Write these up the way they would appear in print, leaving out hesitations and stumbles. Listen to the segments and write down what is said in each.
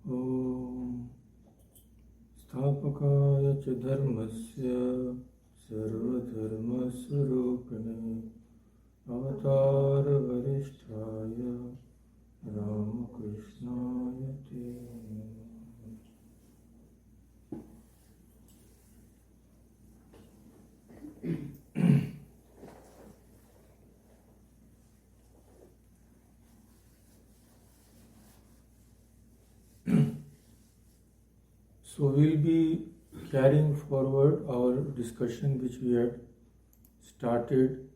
Om Sthapakaya cha dharmasya sarvadharma swarupane avatara varishtaya Ramakrishnaya te So we'll be carrying forward our discussion which we had started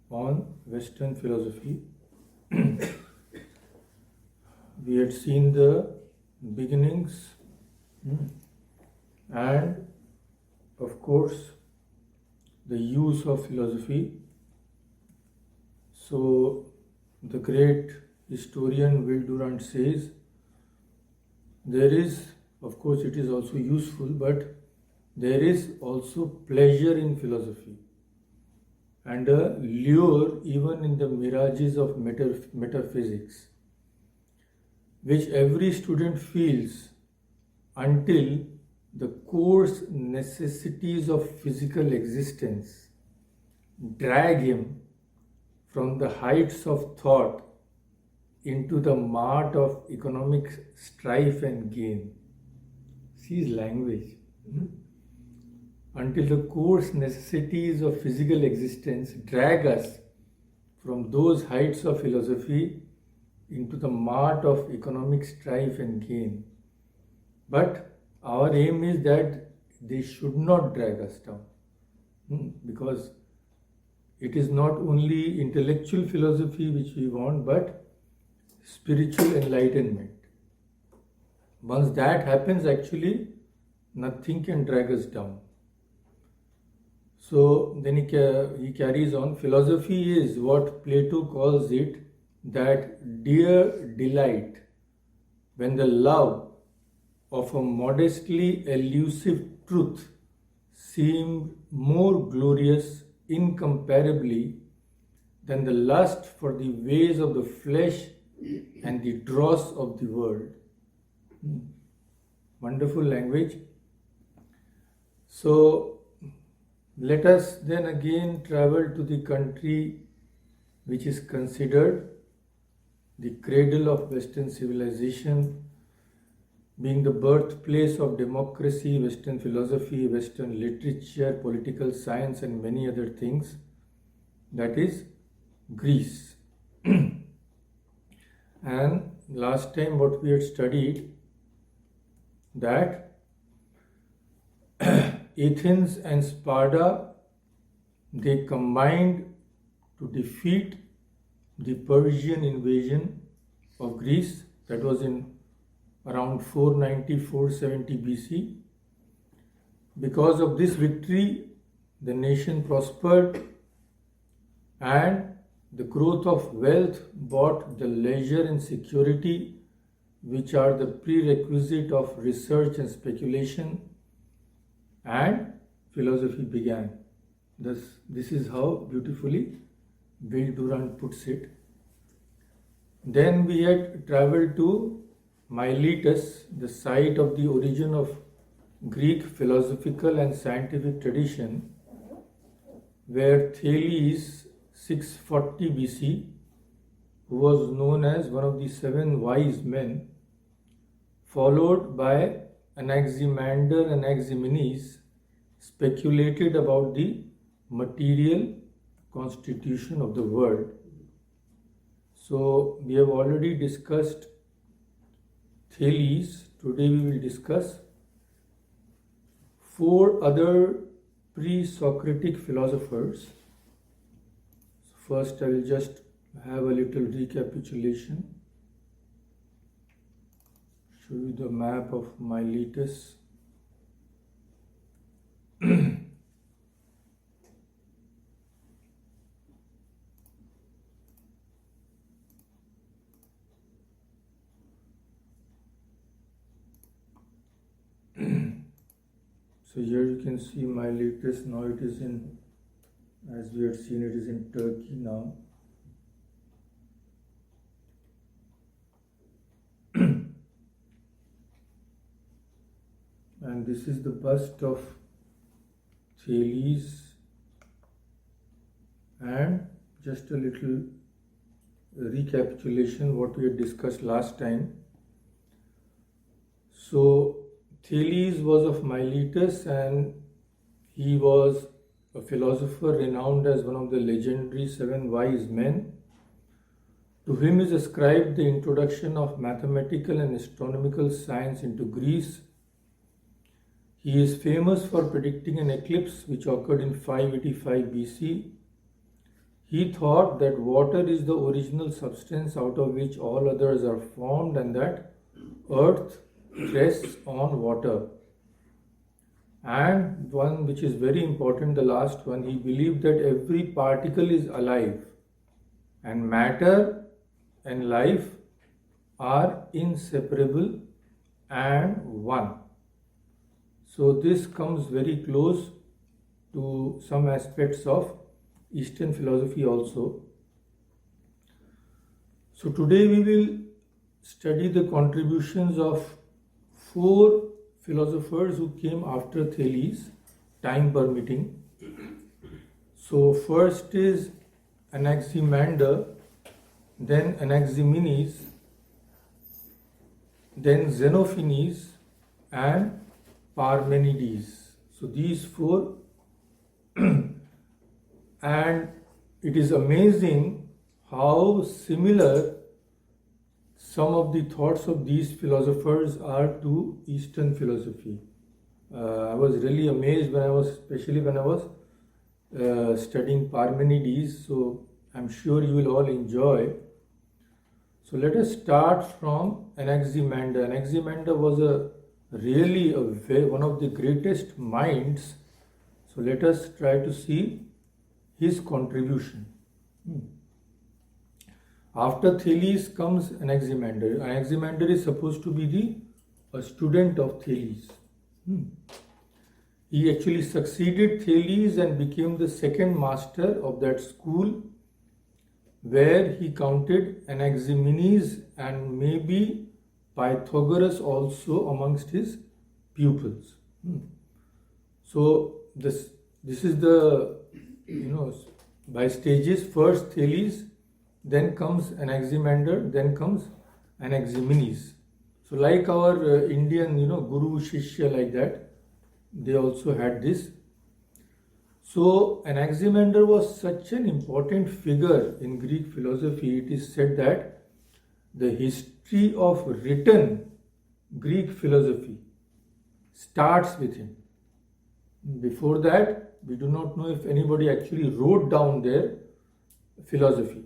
on Western philosophy. We had seen the beginnings and of course the use of philosophy. So the great historian Will Durant says there is, of course it is also useful, but there is also pleasure in philosophy and a lure even in the mirages of metaphysics, which every student feels until the coarse necessities of physical existence drag him from the heights of thought into the mart of economic strife and gain. See his language. Until the coarse necessities of physical existence drag us from those heights of philosophy into the mart of economic strife and gain. But our aim is that they should not drag us down, because it is not only intellectual philosophy which we want, but spiritual enlightenment. Once that happens, actually, nothing can drag us down. So then he carries on, philosophy is what Plato calls it, that dear delight, when the love of a modestly elusive truth seemed more glorious incomparably than the lust for the ways of the flesh and the dross of the world. Wonderful language. So let us then again travel to the country which is considered the cradle of Western civilization, being the birthplace of democracy, Western philosophy, Western literature, political science, and many other things. That is Greece. And last time what we had studied, that Athens and Sparta, they combined to defeat the Persian invasion of Greece. That was in around 490-470 BC. Because of this victory, the nation prospered and the growth of wealth brought the leisure and security which are the prerequisite of research and speculation, and philosophy began. Thus, this is how beautifully Will Durant puts it. Then we had traveled to Miletus, the site of the origin of Greek philosophical and scientific tradition, where Thales, 640 BC, who was known as one of the 7 wise men, followed by Anaximander and Anaximenes, speculated about the material constitution of the world. So we have already discussed Thales. Today we will discuss 4 other pre-Socratic philosophers. First I will just have a little recapitulation. Show you the map of Miletus. So here you can see Miletus. Now it is in, as we had seen, it is in Turkey now. And this is the bust of Thales, and just a little recapitulation what we had discussed last time. So Thales was of Miletus, and he was a philosopher renowned as one of the legendary 7 wise men. To him is ascribed the introduction of mathematical and astronomical science into Greece. He is famous for predicting an eclipse which occurred in 585 BC. He thought that water is the original substance out of which all others are formed, and that earth rests on water. And one which is very important, the last one, he believed that every particle is alive, and matter and life are inseparable and one. So this comes very close to some aspects of Eastern philosophy also. So today we will study the contributions of 4 philosophers who came after Thales, time permitting. So first is Anaximander, then Anaximenes, then Xenophanes, and Parmenides. So these 4, and it is amazing how similar some of the thoughts of these philosophers are to Eastern philosophy. I was really amazed especially when I was studying Parmenides. So I'm sure you will all enjoy. So let us start from Anaximander. Anaximander was one of the greatest minds. So let us try to see his contribution. After Thales comes Anaximander. Anaximander is supposed to be a student of Thales. He actually succeeded Thales and became the second master of that school, where he counted Anaximenes and maybe Pythagoras also amongst his pupils. So this is the, by stages. First Thales, then comes Anaximander, then comes Anaximenes. So like our Indian, Guru, Shishya, like that, they also had this. So Anaximander was such an important figure in Greek philosophy. It is said that the history of written Greek philosophy starts with him. Before that, we do not know if anybody actually wrote down their philosophy.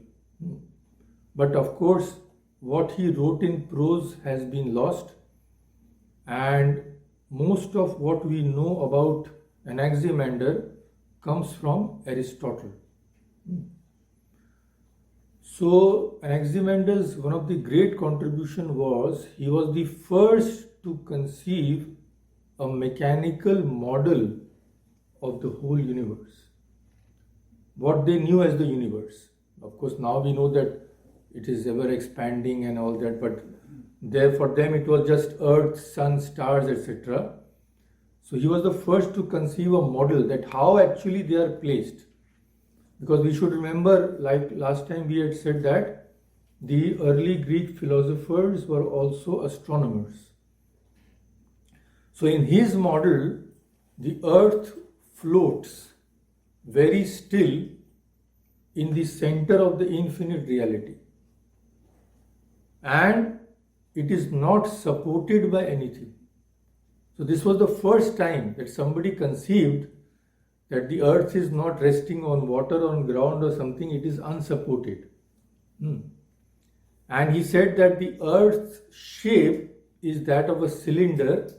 But of course, what he wrote in prose has been lost, and most of what we know about Anaximander comes from Aristotle. So Anaximander's one of the great contribution was he was the first to conceive a mechanical model of the whole universe, what they knew as the universe. Of course, now we know that it is ever expanding and all that, but for them it was just earth, sun, stars, etc. So he was the first to conceive a model that how actually they are placed. Because we should remember, like last time we had said that the early Greek philosophers were also astronomers. So in his model, the earth floats very still in the center of the infinite reality, and it is not supported by anything. So this was the first time that somebody conceived that the earth is not resting on water or on ground or something, it is unsupported. And he said that the earth's shape is that of a cylinder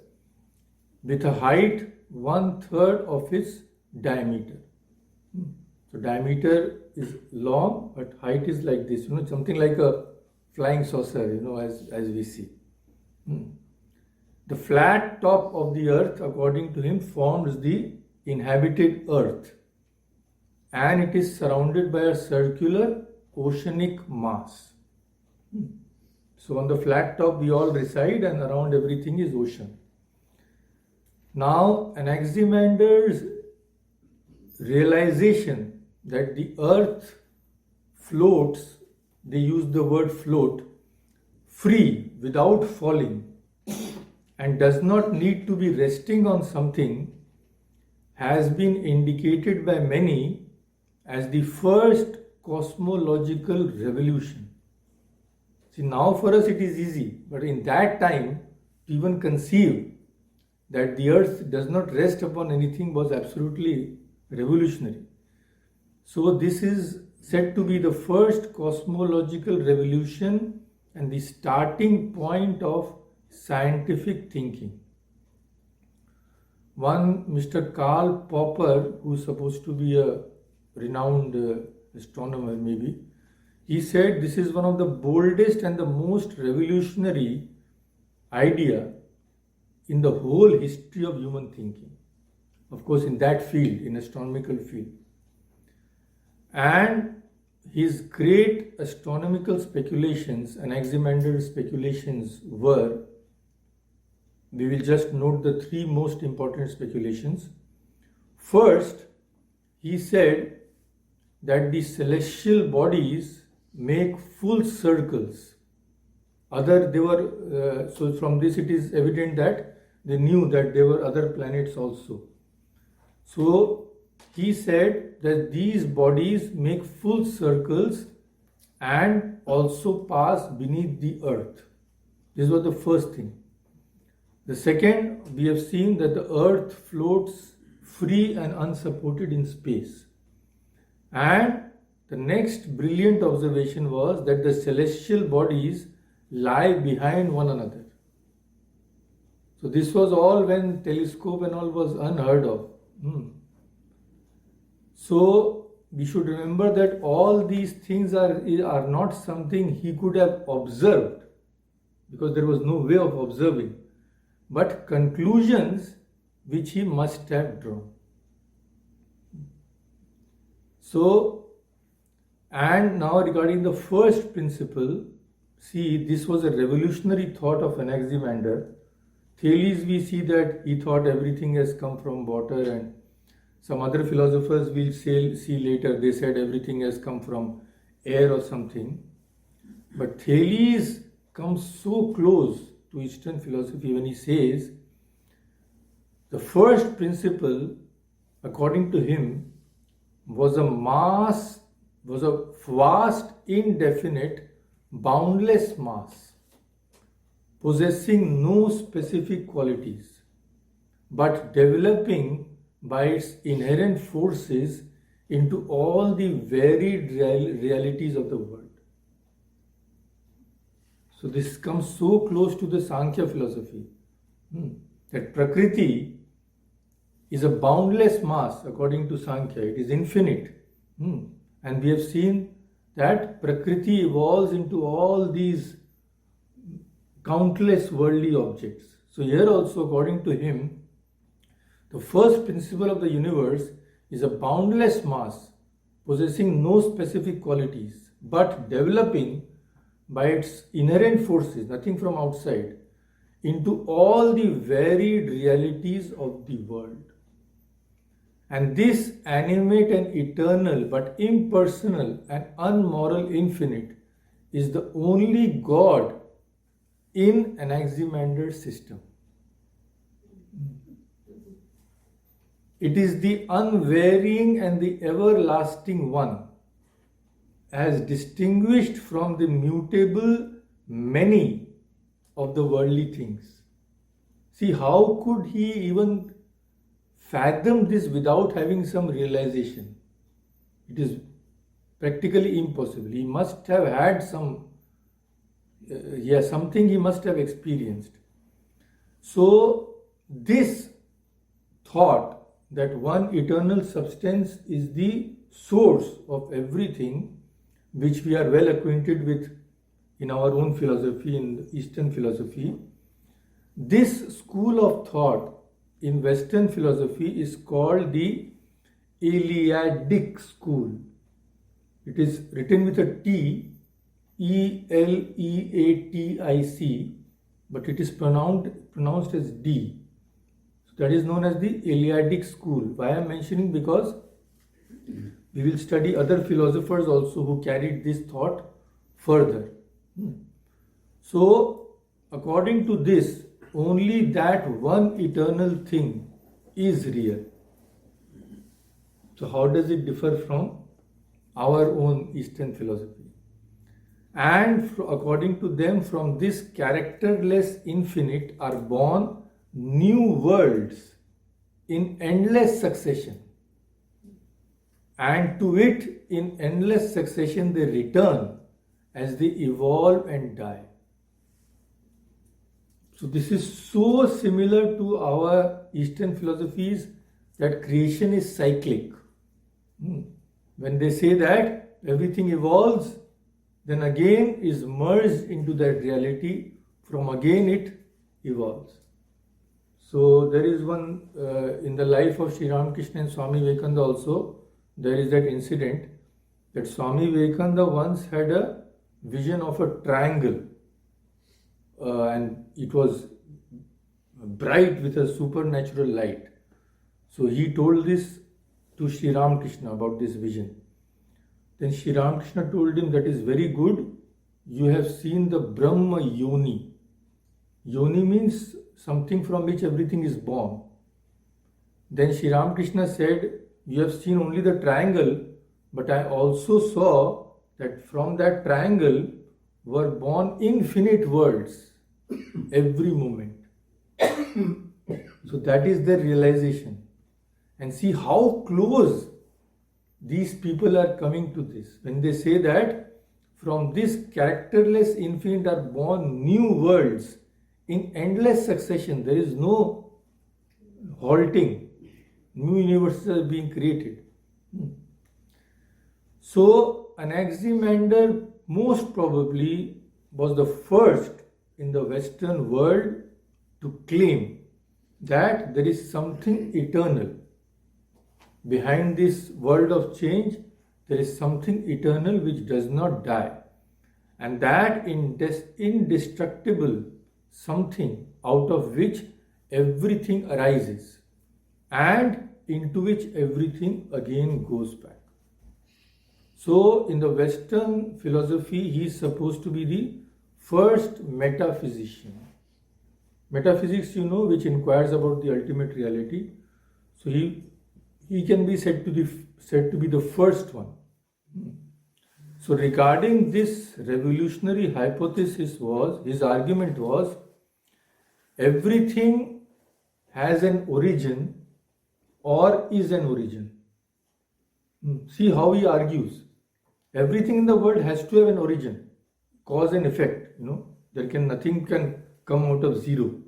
with a height 1/3 of its diameter. So diameter is long, but height is like this, something like a flying saucer, as we see. The flat top of the earth, according to him, forms the inhabited earth, and it is surrounded by a circular oceanic mass. So on the flat top we all reside, and around everything is ocean. Now, Anaximander's realization that the earth floats, they use the word float, free without falling, and does not need to be resting on something, has been indicated by many as the first cosmological revolution. See, now for us it is easy, but in that time, to even conceive that the earth does not rest upon anything was absolutely revolutionary. So, this is said to be the first cosmological revolution and the starting point of scientific thinking. One Mr. Karl Popper, who is supposed to be a renowned astronomer maybe, he said this is one of the boldest and the most revolutionary idea in the whole history of human thinking. Of course, in that field, in astronomical field. And his great astronomical speculations, Anaximander's speculations were, we will just note the three most important speculations. First, he said that the celestial bodies make full circles. So from this it is evident that they knew that there were other planets also. So he said that these bodies make full circles and also pass beneath the earth. This was the first thing. The second, we have seen that the earth floats free and unsupported in space. And the next brilliant observation was that the celestial bodies lie behind one another. So this was all when telescope and all was unheard of. So we should remember that all these things are not something he could have observed, because there was no way of observing, but conclusions which he must have drawn. So, and now regarding the first principle, see, this was a revolutionary thought of Anaximander. Thales, we see that he thought everything has come from water, and some other philosophers we'll see later, they said everything has come from air or something. But Thales comes so close to Eastern philosophy when he says the first principle, according to him, was a vast, indefinite, boundless mass, possessing no specific qualities, but developing by its inherent forces into all the varied realities of the world. So this comes so close to the Sankhya philosophy that Prakriti is a boundless mass according to Sankhya. It is infinite. And we have seen that Prakriti evolves into all these countless worldly objects. So here also, according to him, the first principle of the universe is a boundless mass possessing no specific qualities, but developing by its inherent forces, nothing from outside, into all the varied realities of the world. And this animate and eternal but impersonal and unmoral infinite is the only God in Anaximander's system. It is the unvarying and the everlasting one, as distinguished from the mutable many of the worldly things. See, how could he even fathom this without having some realization? It is practically impossible. He must have had something he must have experienced. So, this thought that one eternal substance is the source of everything, which we are well acquainted with in our own philosophy, in the Eastern philosophy, this school of thought in Western philosophy is called the Eleatic school. It is written with a T, Eleatic, but it is pronounced as D. So that is known as the Eleatic school. Why I am mentioning? Because we will study other philosophers also who carried this thought further. So, according to this, only that one eternal thing is real. So, how does it differ from our own Eastern philosophy? And according to them, from this characterless infinite are born new worlds in endless succession. And to it, in endless succession, they return as they evolve and die. So this is so similar to our Eastern philosophies that creation is cyclic. When they say that everything evolves, then again is merged into that reality, from again it evolves. So there is one in the life of Sri Ramakrishna and Swami Vivekananda also, there is that incident that Swami Vivekananda once had a vision of a triangle and it was bright with a supernatural light. So he told this to Sri Ramakrishna about this vision. Then Sri Ramakrishna told him, that is very good, you have seen the Brahma Yoni. Yoni means something from which everything is born. Then Sri Ramakrishna said, you have seen only the triangle, but I also saw that from that triangle were born infinite worlds every moment. So that is their realization. And see how close these people are coming to this. When they say that from this characterless infinite are born new worlds in endless succession, there is no halting. New universes are being created. So Anaximander most probably was the first in the Western world to claim that there is something eternal. Behind this world of change, there is something eternal which does not die. And that indestructible something out of which everything arises and into which everything again goes back. So in the Western philosophy, he is supposed to be the first metaphysician. Metaphysics, you know, which inquires about the ultimate reality. So he can be said to be the first one. So regarding this revolutionary hypothesis his argument was, everything has an origin or is an origin. See how he argues. Everything in the world has to have an origin, cause and effect. Nothing can come out of zero.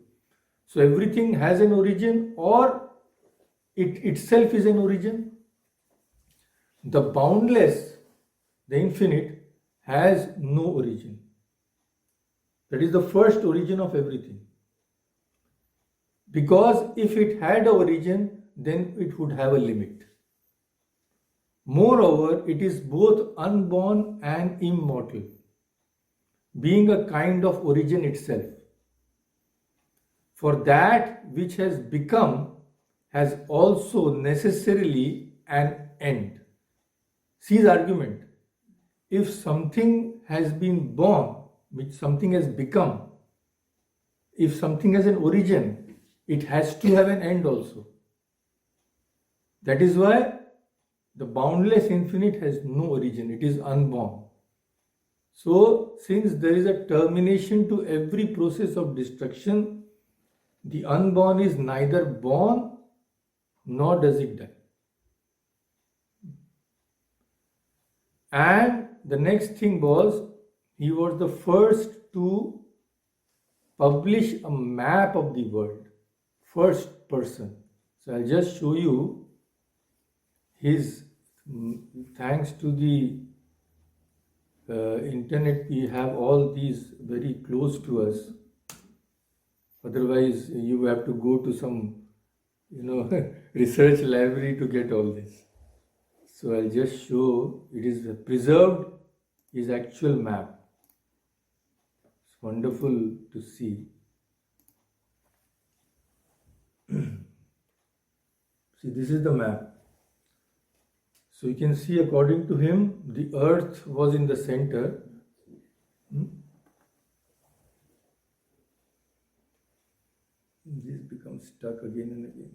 So everything has an origin or it itself is an origin. The boundless, the infinite, has no origin. That is the first origin of everything. Because if it had an origin, then it would have a limit. Moreover, it is both unborn and immortal, being a kind of origin itself. For that which has become has also necessarily an end. See his argument. If something has been born, which something has become, if something has an origin, it has to have an end also. That is why the boundless infinite has no origin, it is unborn. So, since there is a termination to every process of destruction, the unborn is neither born nor does it die. And the next thing was, he was the first to publish a map of the world, first person. So I'll just show you his, thanks to the internet, we have all these very close to us. Otherwise, you have to go to some, research library to get all this. So I'll just show, it is preserved, his actual map. It's wonderful to see. See, this is the map. So you can see, according to him, the earth was in the center. This becomes stuck again and again.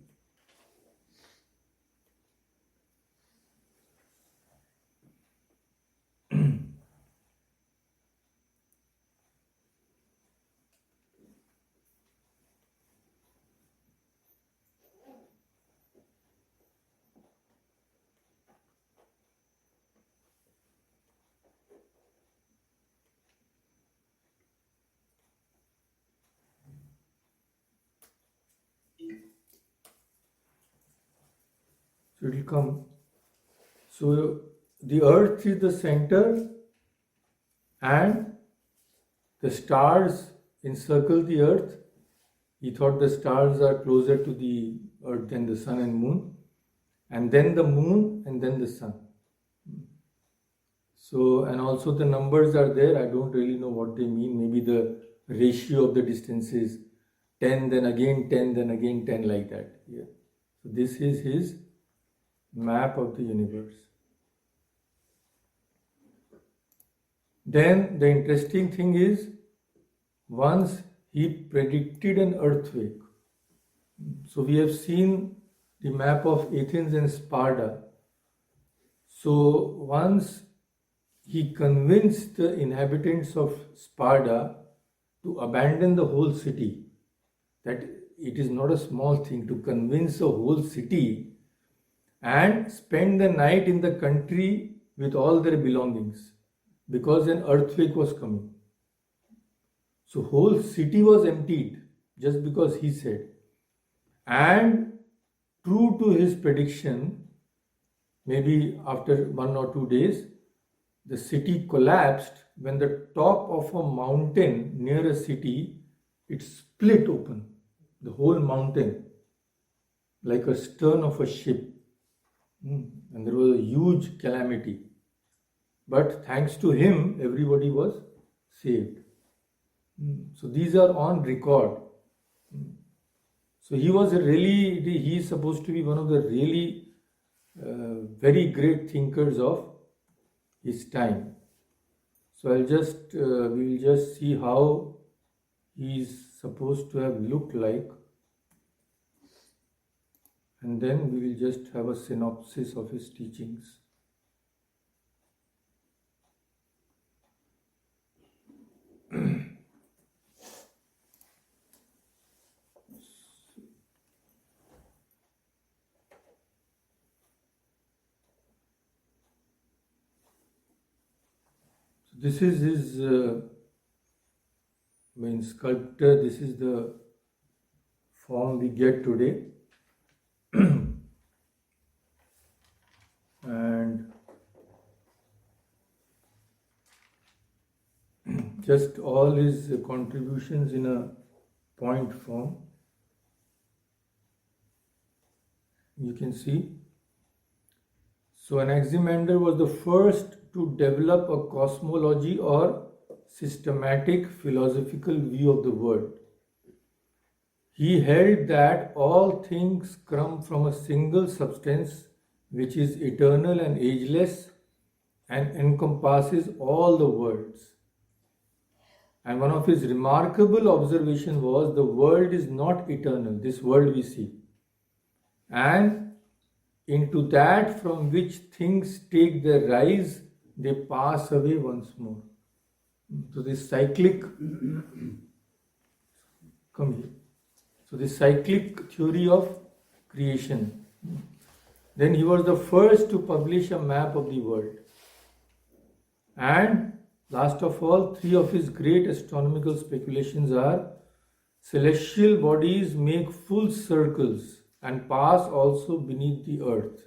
So it will come. So the earth is the center and the stars encircle the earth. He thought the stars are closer to the earth than the sun and moon, and then the moon and then the sun. So, and also the numbers are there. I don't really know what they mean. Maybe the ratio of the distances 10, then again 10, then again 10, like that. Yeah. So this is his map of the universe. Then the interesting thing is, once he predicted an earthquake. So we have seen the map of Athens and Sparta. So once he convinced the inhabitants of Sparta to abandon the whole city, that it is not a small thing to convince a whole city and spend the night in the country with all their belongings, because an earthquake was coming. So whole city was emptied just because he said. And true to his prediction, maybe after 1 or 2 days, the city collapsed when the top of a mountain near a city, it split open, the whole mountain, like a stern of a ship. And there was a huge calamity. But thanks to him, everybody was saved. So these are on record. So he was he is supposed to be one of the really very great thinkers of his time. So we will just see how he is supposed to have looked like, and then we will just have a synopsis of his teachings. This is his sculptor. This is the form we get today. And just all his contributions in a point form. You can see. So Anaximander was the first to develop a cosmology or systematic philosophical view of the world. He held that all things come from a single substance which is eternal and ageless and encompasses all the worlds. And one of his remarkable observations was the world is not eternal, this world we see. And into that from which things take their rise, they pass away once more. So this cyclic, come here. So this cyclic theory of creation. Then he was the first to publish a map of the world. And last of all, 3 of his great astronomical speculations are: celestial bodies make full circles and pass also beneath the earth.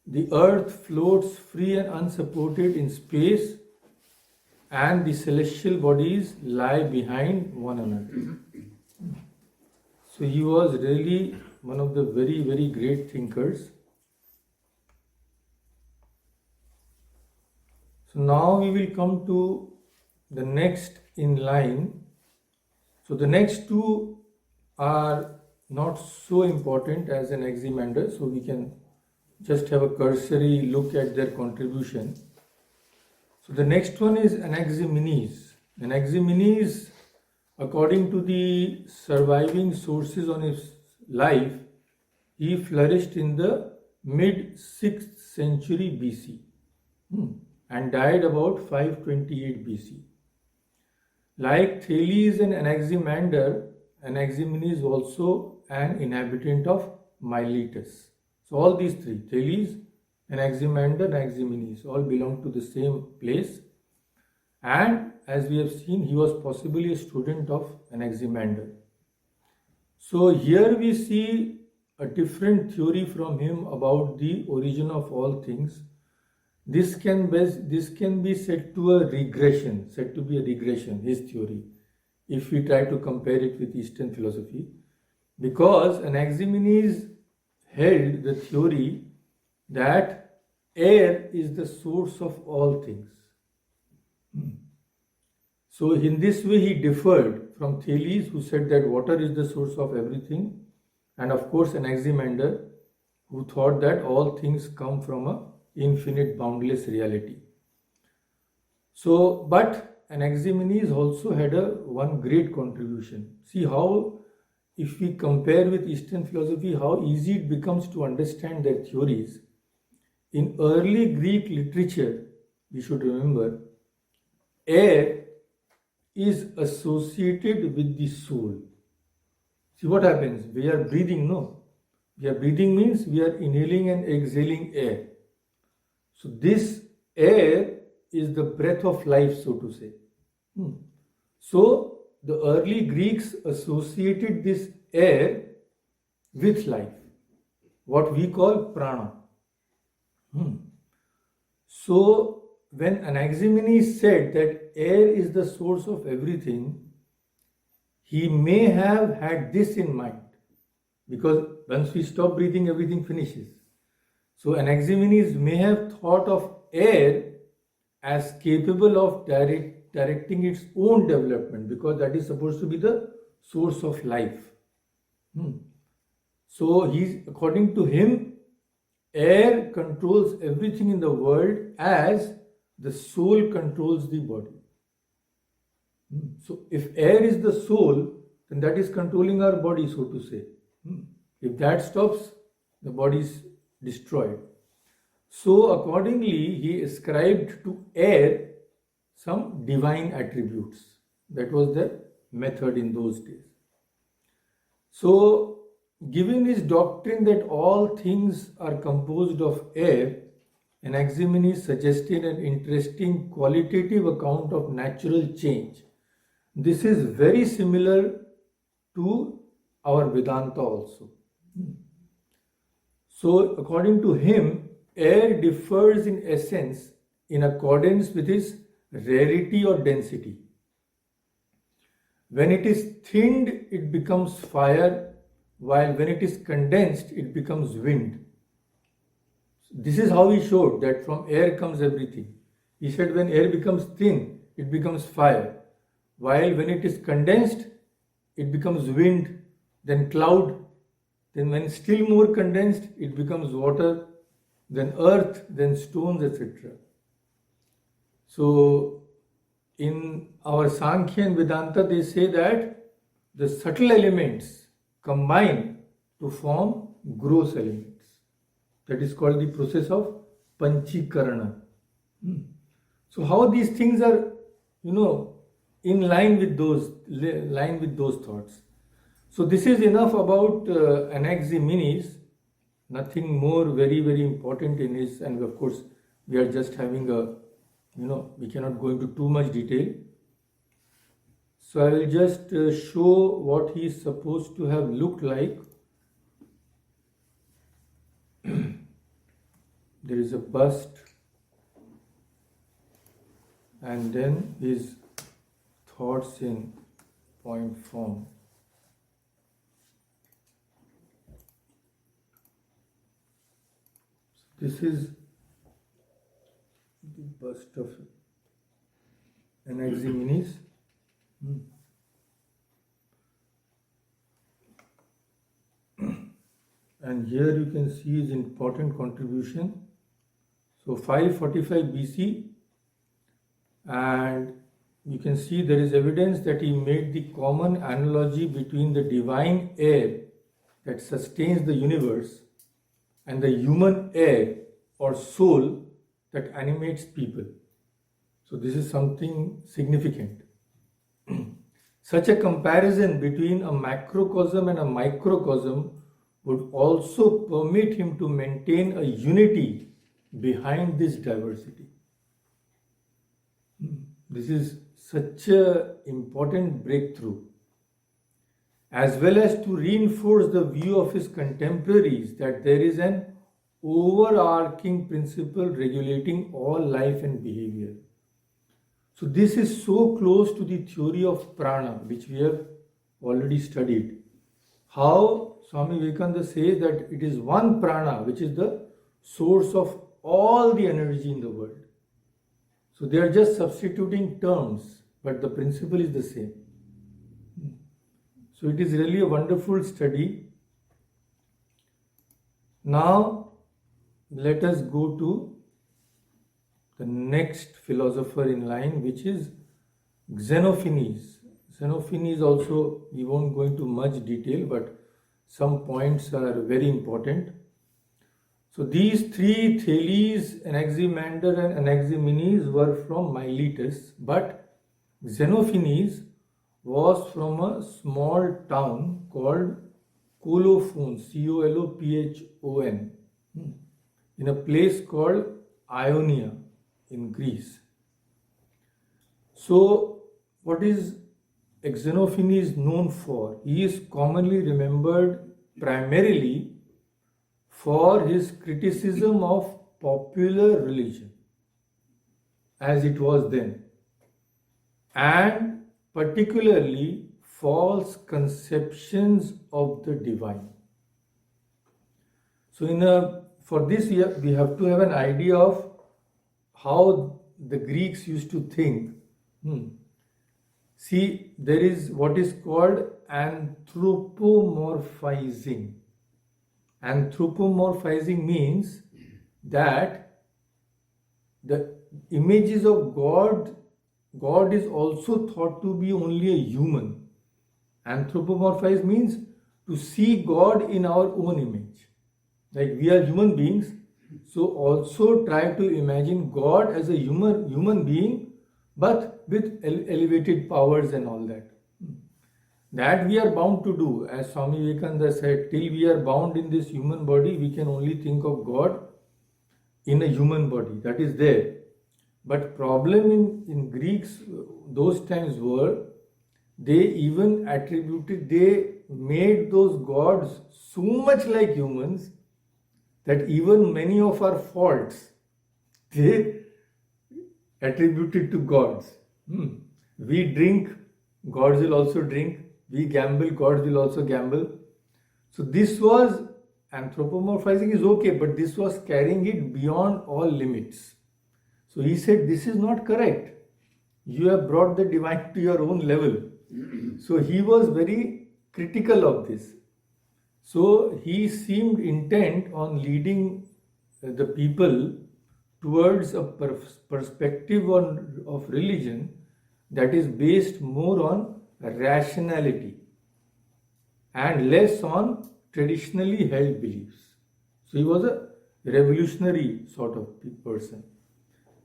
The earth floats free and unsupported in space, and the celestial bodies lie behind one another. So he was really one of the very, very great thinkers. So now we will come to the next in line. So the next 2 are not so important as Anaximander, so we can just have a cursory look at their contribution. So the next one is Anaximenes. Anaximenes, according to the surviving sources on his life, he flourished in the mid 6th century BC and died about 528 BC. Like Thales and Anaximander, Anaximenes is also an inhabitant of Miletus. So all these three, Thales, Anaximander, Anaximenes, all belong to the same place. And as we have seen, he was possibly a student of Anaximander. So here we see a different theory from him about the origin of all things. This can be said to a regression, said to be a regression, his theory, if we try to compare it with Eastern philosophy, because Anaximenes held the theory that air is the source of all things. So in this way he differed from Thales, who said that water is the source of everything, and of course Anaximander, who thought that all things come from a infinite boundless reality. So, but Anaximenes also had one great contribution. See how, if we compare with Eastern philosophy, how easy it becomes to understand their theories. In early Greek literature, we should remember, air is associated with the soul. See what happens? We are breathing, no? We are breathing means we are inhaling and exhaling air. So this air is the breath of life, so to say. So the early Greeks associated this air with life, what we call prana. So when Anaximenes said that air is the source of everything, he may have had this in mind, because once we stop breathing, everything finishes. So Anaximenes may have thought of air as capable of directing its own development, because that is supposed to be the source of life. So according to him, air controls everything in the world as the soul controls the body. So if air is the soul, then that is controlling our body, so to say. If that stops, the body is destroyed. So accordingly, he ascribed to air some divine attributes. That was the method in those days. So given his doctrine that all things are composed of air, Anaximenes suggested an interesting qualitative account of natural change. This is very similar to our Vedanta also. So according to him, air differs in essence in accordance with its rarity or density. When it is thinned, it becomes fire, while when it is condensed, it becomes wind. This is how he showed that from air comes everything. He said when air becomes thin, it becomes fire, while when it is condensed, it becomes wind, then cloud, then when still more condensed, it becomes water, then earth, then stones, etc. So in our Sankhya and Vedanta, they say that the subtle elements combine to form gross elements. That is called the process of Panchikarana. So how these things are, in line with those thoughts. So this is enough about Anaximenes. Nothing more very, very important in his, and of course we are just having we cannot go into too much detail. So I will just show what he is supposed to have looked like. There is a bust, and then his thoughts in point form. This is the bust of Anaximenes. and here you can see his important contribution. So 545 BC, and you can see there is evidence that he made the common analogy between the divine air that sustains the universe and the human air or soul that animates people. So this is something significant. Such a comparison between a macrocosm and a microcosm would also permit him to maintain a unity behind this diversity. This is such an important breakthrough, as well as to reinforce the view of his contemporaries that there is an overarching principle regulating all life and behavior. So this is so close to the theory of prana, which we have already studied. How Swami Vivekananda says that it is one prana which is the source of all the energy in the world. So they are just substituting terms, but the principle is the same. So it is really a wonderful study. Now let us go to the next philosopher in line, which is Xenophanes. Xenophanes also, we won't go into much detail, but some points are very important. So these three Thales, Anaximander and Anaximenes were from Miletus, but Xenophanes was from a small town called Colophon, Colophon, in a place called Ionia in Greece. So what is Xenophanes known for? He is commonly remembered primarily for his criticism of popular religion as it was then, and particularly false conceptions of the divine. So for this we have to have an idea of how the Greeks used to think. See, there is what is called anthropomorphizing. Anthropomorphizing means that the images of God is also thought to be only a human. Anthropomorphize means to see God in our own image. Like we are human beings, so also try to imagine God as a human being, but with elevated powers and all that. That we are bound to do. As Swami Vivekananda said, till we are bound in this human body, we can only think of God in a human body. That is there. But problem in Greeks those times were, they made those gods so much like humans that even many of our faults, they attributed to gods. We drink, gods will also drink. We gamble, gods will also gamble. So this was, anthropomorphizing is okay, but this was carrying it beyond all limits. So he said, this is not correct. You have brought the divine to your own level. So he was very critical of this. So he seemed intent on leading the people towards a perspective of religion that is based more on rationality and less on traditionally held beliefs. So he was a revolutionary sort of person.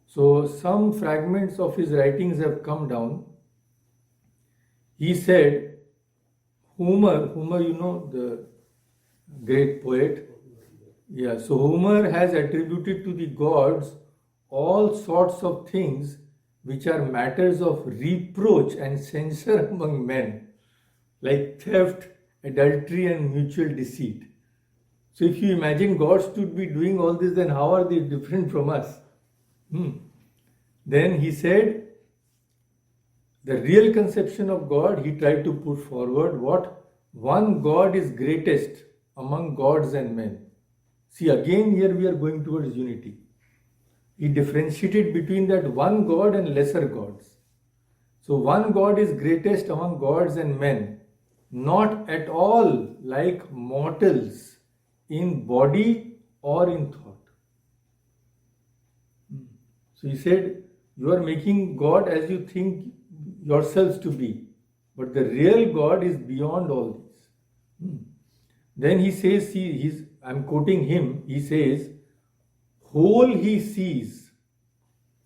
So some fragments of his writings have come down. He said, Homer, you know, the great poet. Yeah, so Homer has attributed to the gods all sorts of things which are matters of reproach and censure among men, like theft, adultery and mutual deceit. So if you imagine gods to be doing all this, then how are they different from us? Then he said, the real conception of God, he tried to put forward what one God is greatest among gods and men. See, again here we are going towards unity. He differentiated between that one God and lesser gods. So one God is greatest among gods and men, not at all like mortals in body or in thought. So he said, you are making God as you think yourselves to be, but the real God is beyond all this. Then he says, I'm quoting him, he says, whole he sees,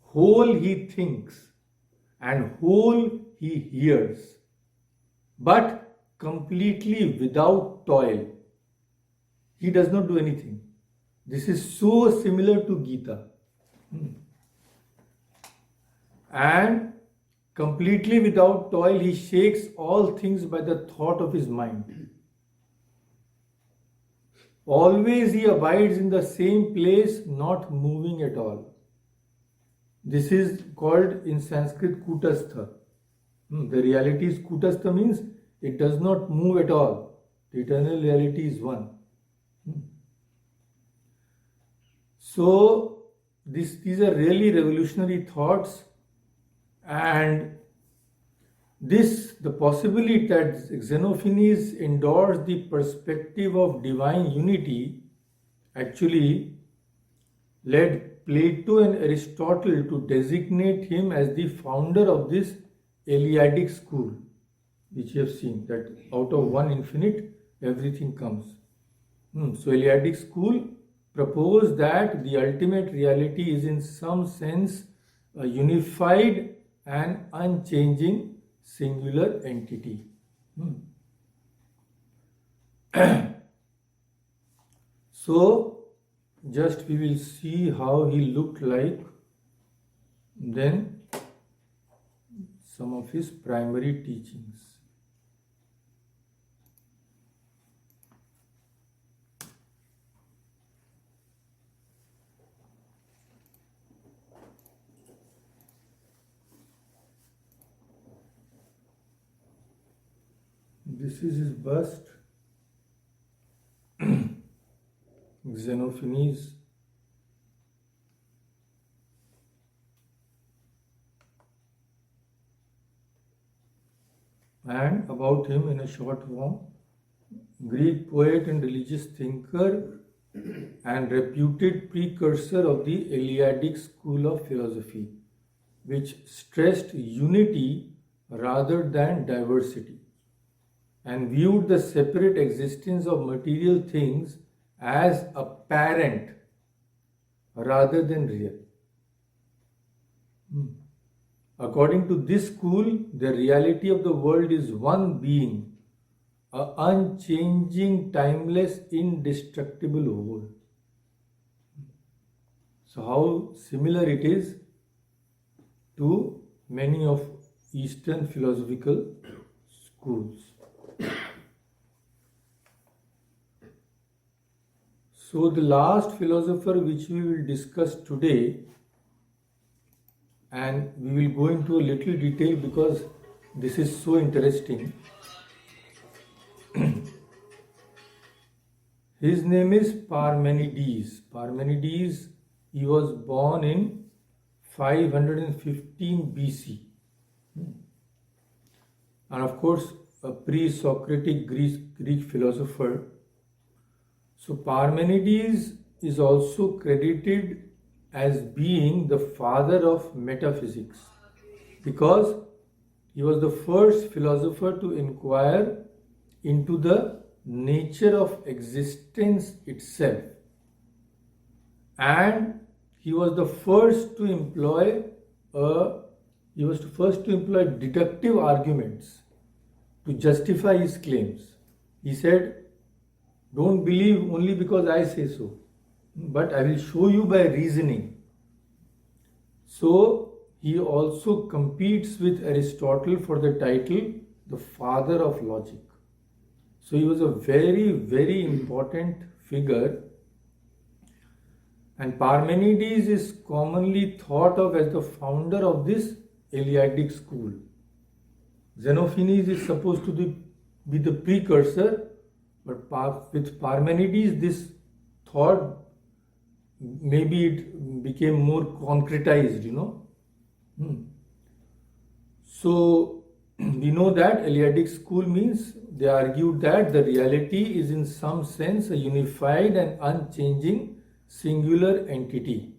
whole he thinks, and whole he hears, but completely without toil. He does not do anything. This is so similar to Gita. And completely without toil, he shakes all things by the thought of his mind. Always he abides in the same place, not moving at all. This is called in Sanskrit Kutastha. The reality is Kutastha means it does not move at all. The eternal reality is one. So these are really revolutionary thoughts, and the possibility that Xenophanes endorsed the perspective of divine unity actually led Plato and Aristotle to designate him as the founder of this Eleatic school, which you have seen, that out of one infinite everything comes. So Eleatic school proposed that the ultimate reality is in some sense a unified and unchanging singular entity. So just we will see how he looked like, then some of his primary teachings. This is his bust, Xenophanes. And about him in a short form, Greek poet and religious thinker and reputed precursor of the Eleatic school of philosophy, which stressed unity rather than diversity, and viewed the separate existence of material things as apparent rather than real. According to this school, the reality of the world is one being, an unchanging, timeless, indestructible whole. So how similar it is to many of Eastern philosophical schools. So the last philosopher which we will discuss today, and we will go into a little detail because this is so interesting. His name is Parmenides. Parmenides, he was born in 515 BC. And of course, a pre-Socratic Greek philosopher. So Parmenides is also credited as being the father of metaphysics, because he was the first philosopher to inquire into the nature of existence itself, and he was the first to employ deductive arguments to justify his claims. He said, don't believe only because I say so, but I will show you by reasoning. So he also competes with Aristotle for the title the father of logic. So he was a very, very important figure, and Parmenides is commonly thought of as the founder of this Eleatic school. Xenophanes is supposed to be the precursor, but with Parmenides this thought, maybe it became more concretized, So we know that Eleatic school means they argued that the reality is in some sense a unified and unchanging singular entity.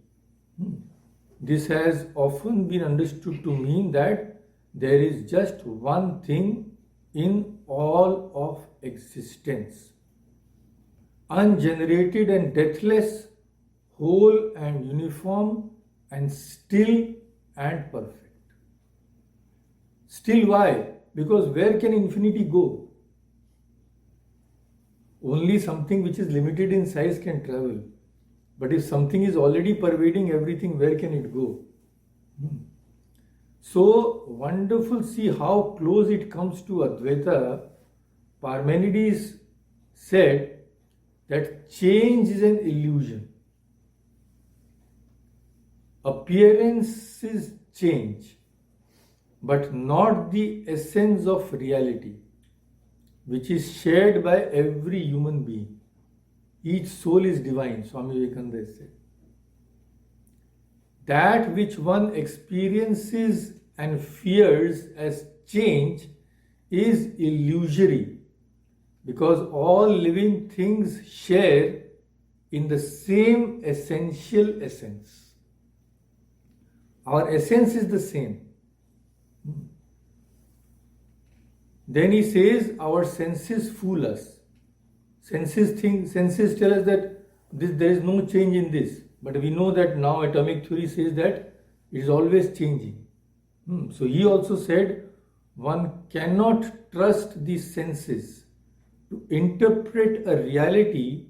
This has often been understood to mean that there is just one thing in all of existence, ungenerated and deathless, whole and uniform, and still and perfect. Still, why? Because where can infinity go? Only something which is limited in size can travel. But if something is already pervading everything, where can it go? So wonderful, see how close it comes to Advaita. Parmenides said that change is an illusion. Appearances change, but not the essence of reality, which is shared by every human being. Each soul is divine, Swami Vivekananda said. That which one experiences and fears as change is illusory, because all living things share in the same essential essence. Our essence is the same. Then he says our senses fool us. Senses tell us that there is no change in this. But we know that now atomic theory says that it is always changing. So he also said one cannot trust the senses to interpret a reality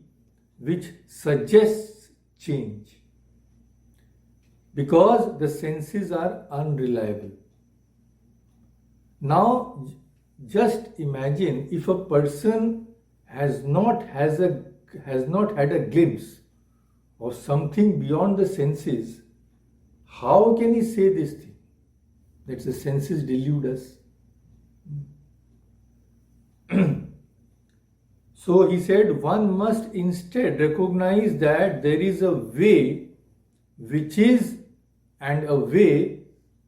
which suggests change, because the senses are unreliable. Now, just imagine if a person has not had a glimpse of something beyond the senses, how can he say this thing? That the senses delude us. So he said one must instead recognize that there is a way which is and a way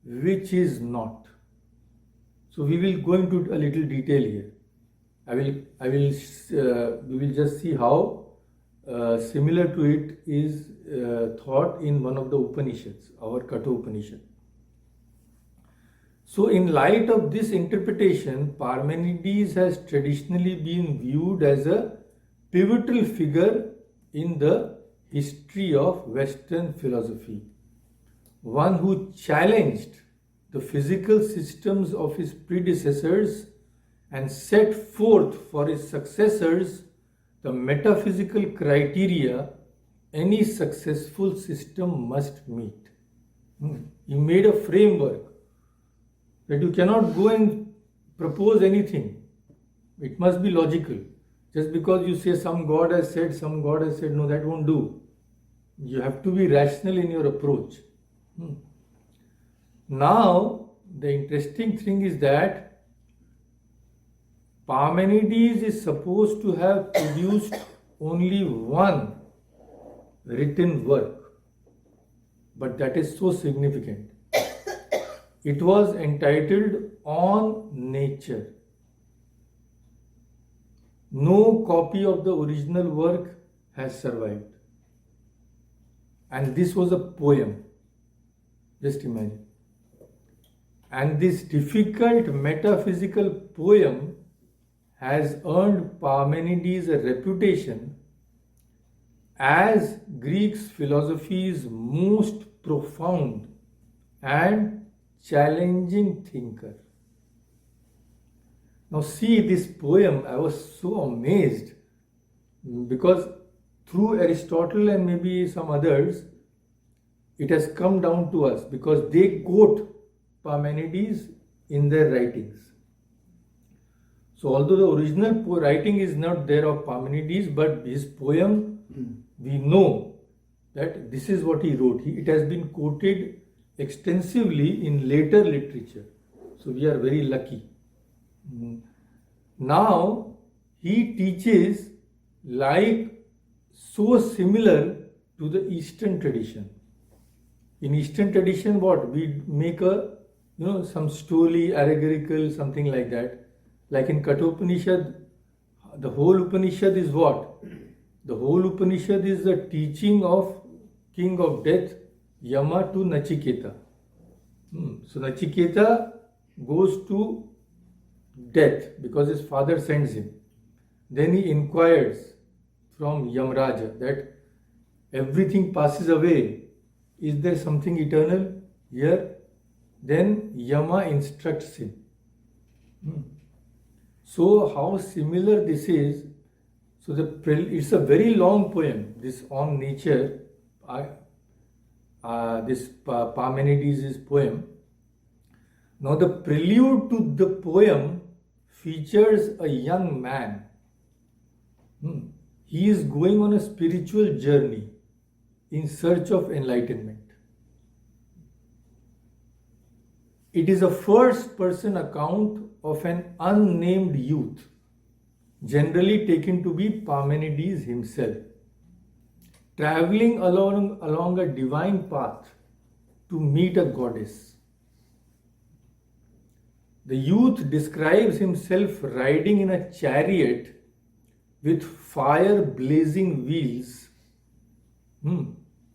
which is not. So we will go into a little detail here. We will just see how similar to it is thought in one of the Upanishads, our Katha Upanishad. So in light of this interpretation, Parmenides has traditionally been viewed as a pivotal figure in the history of Western philosophy, one who challenged the physical systems of his predecessors and set forth for his successors the metaphysical criteria any successful system must meet. He made a framework that you cannot go and propose anything. It must be logical. Just because you say some God has said, no, that won't do. You have to be rational in your approach. Now, the interesting thing is that Parmenides is supposed to have produced only one written work, but that is so significant. It was entitled On Nature. No copy of the original work has survived. And this was a poem. Just imagine. And this difficult metaphysical poem has earned Parmenides a reputation as Greek philosophy's most profound and challenging thinker. Now see this poem, I was so amazed because through Aristotle and maybe some others, it has come down to us because they quote Parmenides in their writings. So although the original writing is not there of Parmenides, but his poem, we know that this is what he wrote. It has been quoted extensively in later literature. So we are very lucky. Now he teaches like so similar to the Eastern tradition. In Eastern tradition, what? We make a some story, allegorical, something like that. Like in Kathopanishad, the whole Upanishad is what? The whole Upanishad is the teaching of king of death, Yama, to Nachiketa. So Nachiketa goes to death because his father sends him. Then he inquires from Yamraja that everything passes away. Is there something eternal here? Then Yama instructs him. So how similar this is. So it's a very long poem, this on nature, this Parmenides' poem. Now the prelude to the poem features a young man. He is going on a spiritual journey in search of enlightenment. It is a first-person account of an unnamed youth, generally taken to be Parmenides himself, traveling along a divine path to meet a goddess. The youth describes himself riding in a chariot with fire-blazing wheels,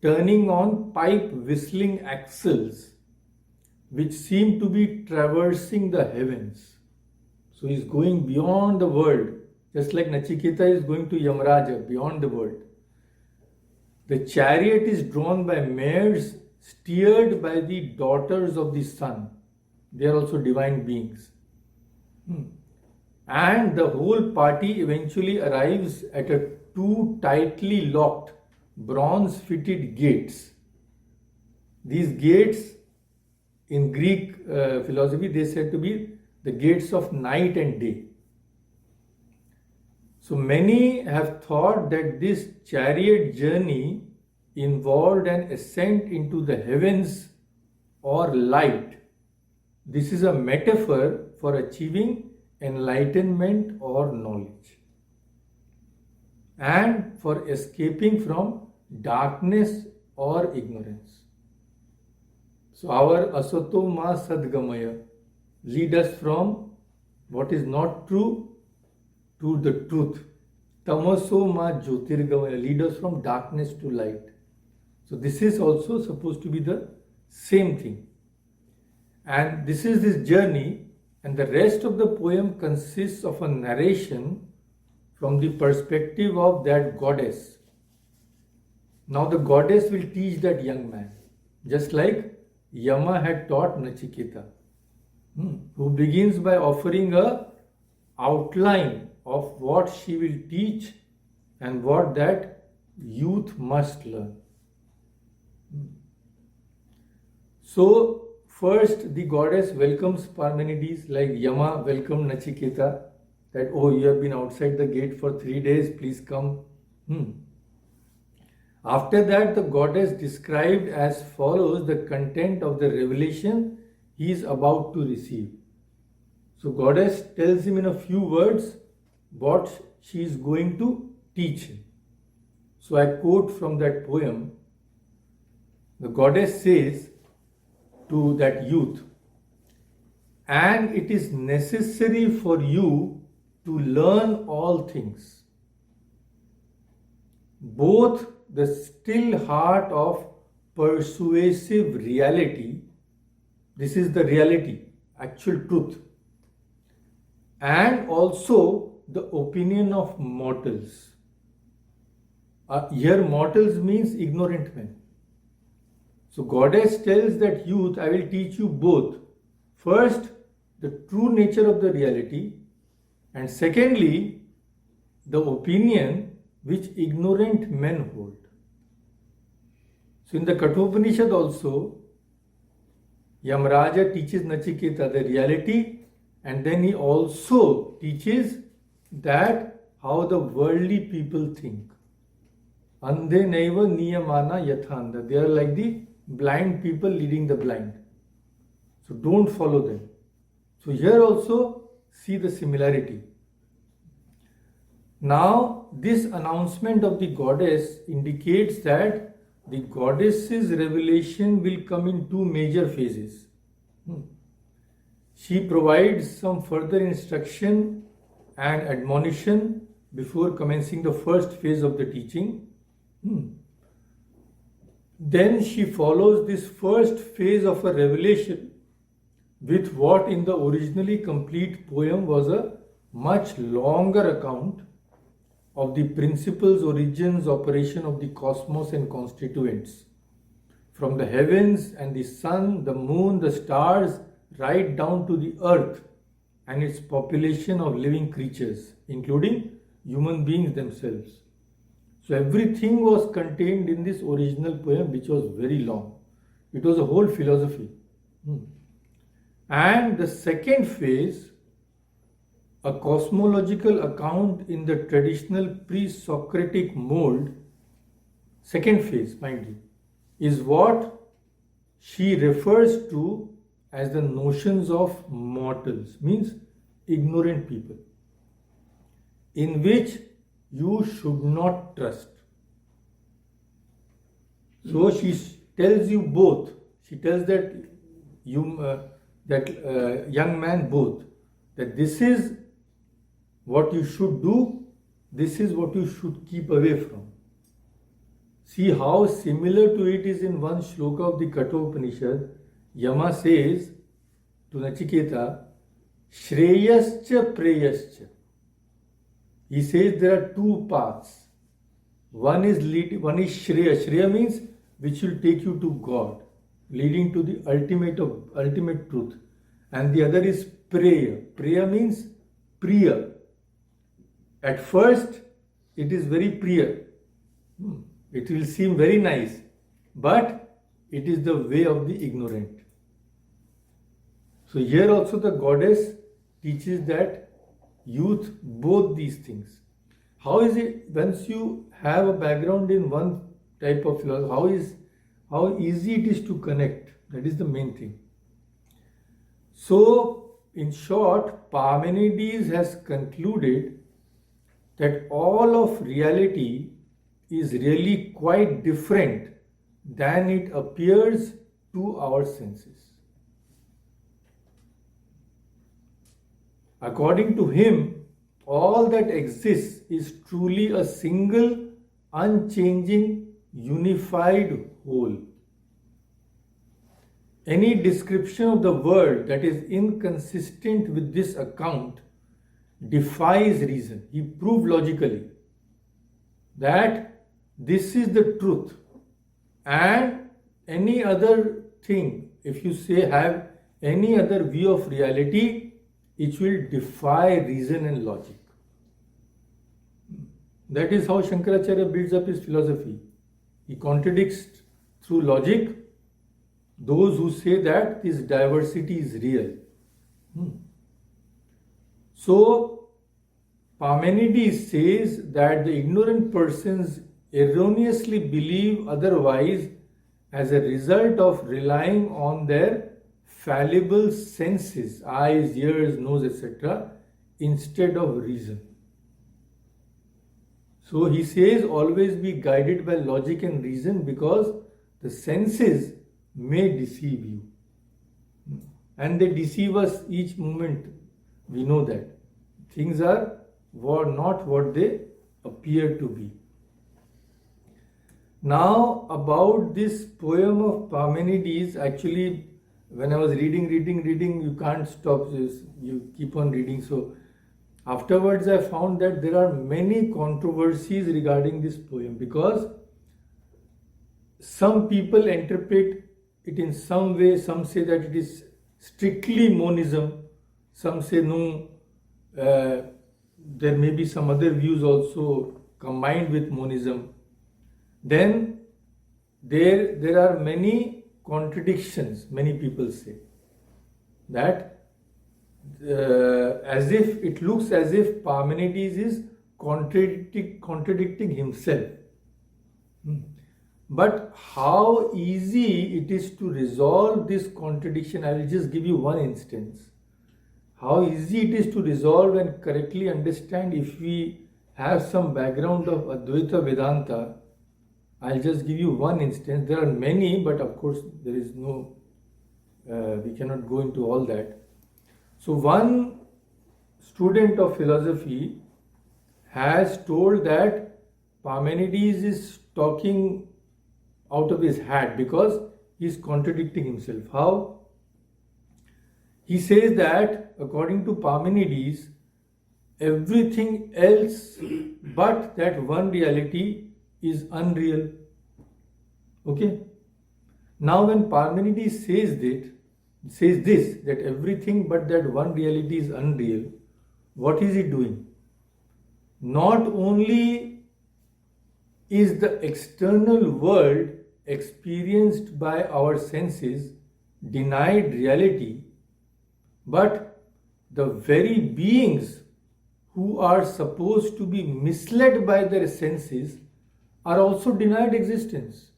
turning on pipe-whistling axles, which seem to be traversing the heavens. So he's going beyond the world, just like Nachiketa is going to Yamraja, beyond the world. The chariot is drawn by mares steered by the daughters of the sun. They are also divine beings. And the whole party eventually arrives at two tightly locked bronze-fitted gates. These gates, in Greek philosophy, they said to be the gates of night and day. So many have thought that this chariot journey involved an ascent into the heavens or light. This is a metaphor for achieving enlightenment or knowledge and for escaping from darkness or ignorance. So our asato ma sadgamaya lead us from what is not true to the truth. Tamaso ma jyotirgamaya lead us from darkness to light. So this is also supposed to be the same thing. And this is this journey, and the rest of the poem consists of a narration from the perspective of that goddess. Now the goddess will teach that young man, just like Yama had taught Nachiketa, who begins by offering a outline of what she will teach and what that youth must learn. So first the goddess welcomes Parmenides like Yama welcomed Nachiketa, that, oh, you have been outside the gate for 3 days, please come. After that, the goddess described as follows the content of the revelation he is about to receive. So goddess tells him in a few words what she is going to teach him. So I quote from that poem. The goddess says to that youth, "And it is necessary for you to learn all things, both the still heart of persuasive reality, this is the reality, actual truth, and also the opinion of mortals." Here mortals means ignorant men. So goddess tells that youth, I will teach you both. First, the true nature of the reality, and secondly, the opinion which ignorant men hold. So in the Kathopanishad also, Yamraja teaches Nachiketa the reality, and then he also teaches that how the worldly people think. Andhe naiva niyamana yathanda. They are like the blind people leading the blind. So don't follow them. So here also see the similarity. Now this announcement of the goddess indicates that the goddess's revelation will come in two major phases. she provides some further instruction and admonition before commencing the first phase of the teaching. Then she follows this first phase of a revelation with what in the originally complete poem was a much longer account of the principles, origins, operation of the cosmos and constituents. From the heavens and the sun, the moon, the stars, right down to the earth and its population of living creatures, including human beings themselves. So everything was contained in this original poem, which was very long. It was a whole philosophy. And the second phase, a cosmological account in the traditional pre-Socratic mold, second phase, mind you, is what she refers to as the notions of mortals, means ignorant people, in which you should not trust. So she tells you both. She tells that young man both, that this is what you should do, this is what you should keep away from. See how similar to it is in one shloka of the Kathopanishad. Yama says to Nachiketa, Shreyascha Preyascha. He says there are two paths. One is Shreya. Shreya means which will take you to God, leading to the ultimate truth. And the other is Preya. Preya means Priya. At first, it is very Priya. It will seem very nice, but it is the way of the ignorant. So here also the goddess teaches that youth, both these things. How is it, once you have a background in one type of philosophy, how easy it is to connect? That is the main thing. So, in short, Parmenides has concluded that all of reality is really quite different than it appears to our senses. According to him, all that exists is truly a single, unchanging, unified whole. Any description of the world that is inconsistent with this account defies reason. He proved logically that this is the truth, and any other thing, if you say have any other view of reality, it will defy reason and logic. That is how Shankaracharya builds up his philosophy. He contradicts through logic those who say that this diversity is real. So, Parmenides says that the ignorant persons erroneously believe otherwise as a result of relying on their fallible senses, eyes, ears, nose, etc., instead of reason. So he says always be guided by logic and reason, because the senses may deceive you. And they deceive us each moment. We know that. Things are not what they appear to be. Now about this poem of Parmenides, actually when I was reading, you can't stop this, you keep on reading. So afterwards I found that there are many controversies regarding this poem, because some people interpret it in some way. Some say that it is strictly monism, some say no, there may be some other views also combined with monism. Then there are many contradictions. Many people say that as if it looks as if Parmenides is contradicting himself. But how easy it is to resolve this contradiction. I will just give you one instance. How easy it is to resolve and correctly understand if we have some background of Advaita Vedanta. I'll just give you one instance. There are many, but of course there is no, we cannot go into all that. So one student of philosophy has told that Parmenides is talking out of his hat because he is contradicting himself. How? He says that according to Parmenides, everything else but that one reality is unreal. Okay? Now when Parmenides says this, that everything but that one reality is unreal, what is he doing? Not only is the external world experienced by our senses denied reality, but the very beings who are supposed to be misled by their senses are also denied existence.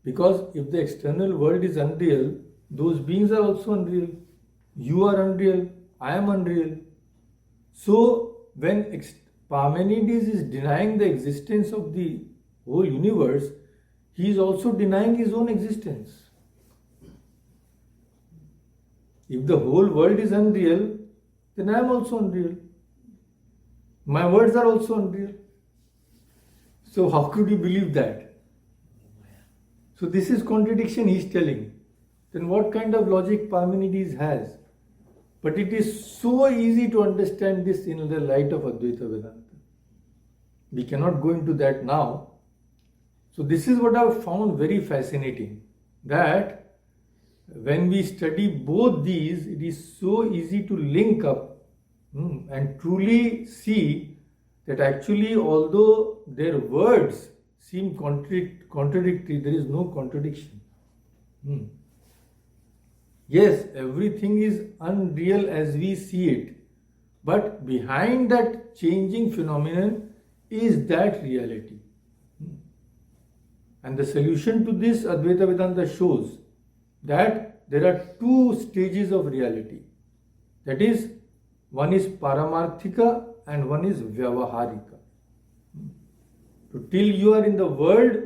Because if the external world is unreal, those beings are also unreal. You are unreal, I am unreal. So when Parmenides is denying the existence of the whole universe, he is also denying his own existence. If the whole world is unreal, then I am also unreal. My words are also unreal. So how could you believe that? So this is contradiction he is telling. Then what kind of logic Parmenides has? But it is so easy to understand this in the light of Advaita Vedanta. We cannot go into that now. So this is what I have found very fascinating, that when we study both these, it is so easy to link up and truly see that actually although their words seem contradictory, there is no contradiction. Yes, everything is unreal as we see it, but behind that changing phenomenon is that reality. And the solution to this, Advaita Vedanta shows that there are two stages of reality. That is, one is Paramarthika and one is Vyavaharika. So till you are in the world,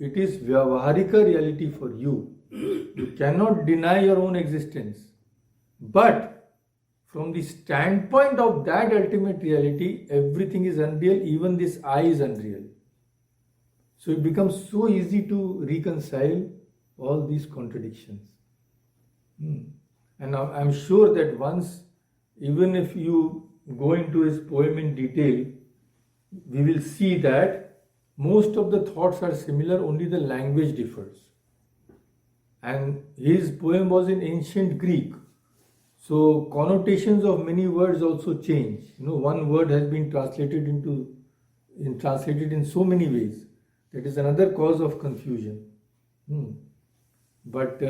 it is Vyavaharika reality for you. You cannot deny your own existence. But from the standpoint of that ultimate reality, everything is unreal, even this I is unreal. So it becomes so easy to reconcile all these contradictions. And I'm sure that once, even if you go into his poem in detail, we will see that most of the thoughts are similar, only the language differs. And his poem was in ancient Greek. So connotations of many words also change. One word has been translated in so many ways. That is another cause of confusion. But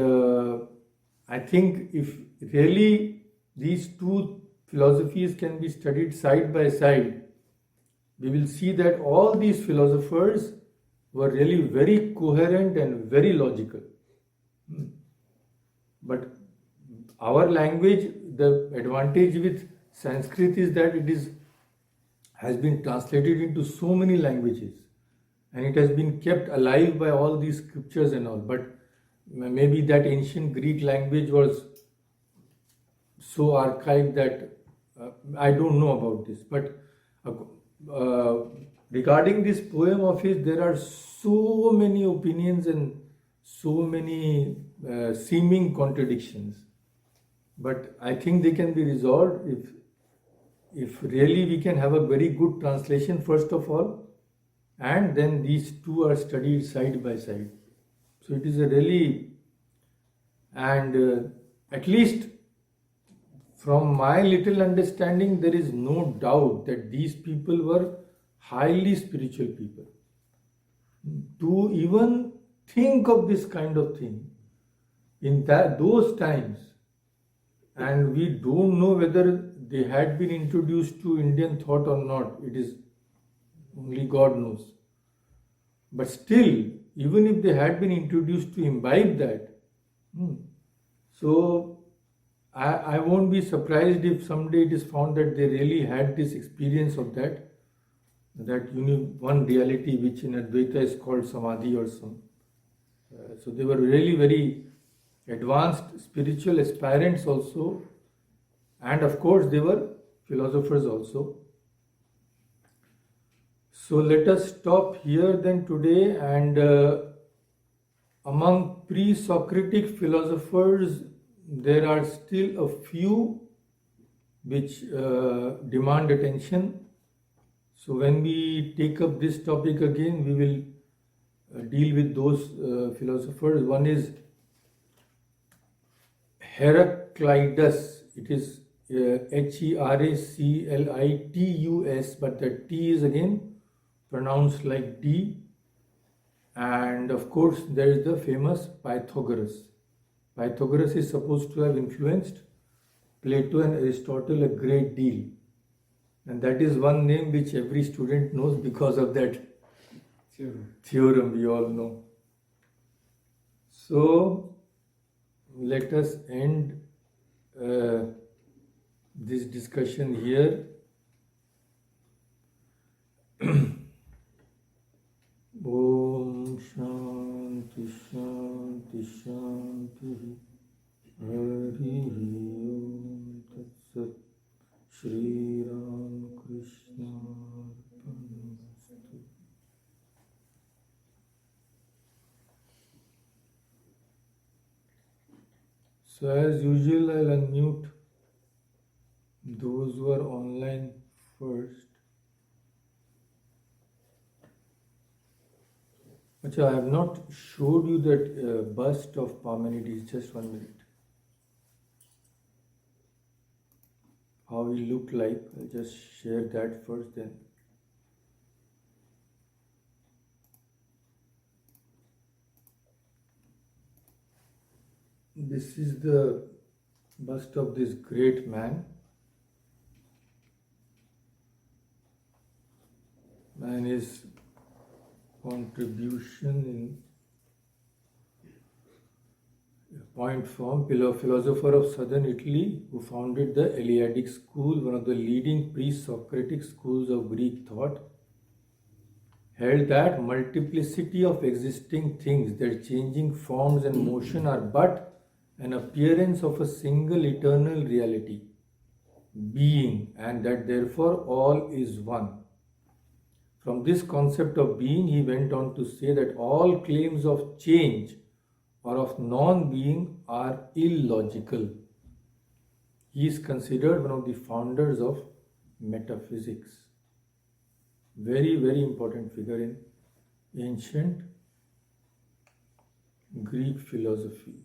I think if really these two philosophies can be studied side by side, we will see that all these philosophers were really very coherent and very logical. But our language, the advantage with Sanskrit is that has been translated into so many languages, and it has been kept alive by all these scriptures and all. But maybe that ancient Greek language was so archaic that I don't know about this. But regarding this poem of his, there are so many opinions and so many seeming contradictions. But I think they can be resolved if really we can have a very good translation first of all, and then these two are studied side by side. So it is a really, and at least from my little understanding, there is no doubt that these people were highly spiritual people. To even think of this kind of thing in those times, and we don't know whether they had been introduced to Indian thought or not. It is only God knows. But still, even if they had been introduced to imbibe that, so I won't be surprised if someday it is found that they really had this experience of that one reality which in Advaita is called Samadhi or some. So they were really very advanced spiritual aspirants also, And of course, they were philosophers also. So let us stop here then today. And among pre-Socratic philosophers, there are still a few which demand attention. So when we take up this topic again, we will deal with those philosophers. One is Heraclitus. It is Heraclitus, but the T is again pronounced like D. And of course, there is the famous Pythagoras. Pythagoras is supposed to have influenced Plato and Aristotle a great deal. And that is one name which every student knows because of that theorem we all know. So, let us end this discussion here. Om Shanti Shanti Shanti Hari Om Tat Sat Shri Ram Krishna Arpanastu. So as usual, I'll unmute those who are online first. Achha, I have not showed you that bust of Parmenides. Just 1 minute. How he looked like. I'll just share that first then. This is the bust of this great man. And his contribution in point form, philosopher of southern Italy who founded the Eleatic school, one of the leading pre-Socratic schools of Greek thought, held that multiplicity of existing things, their changing forms and motion are but an appearance of a single eternal reality, being, and that therefore all is one. From this concept of being, he went on to say that all claims of change or of non-being are illogical. He is considered one of the founders of metaphysics. Very, very important figure in ancient Greek philosophy.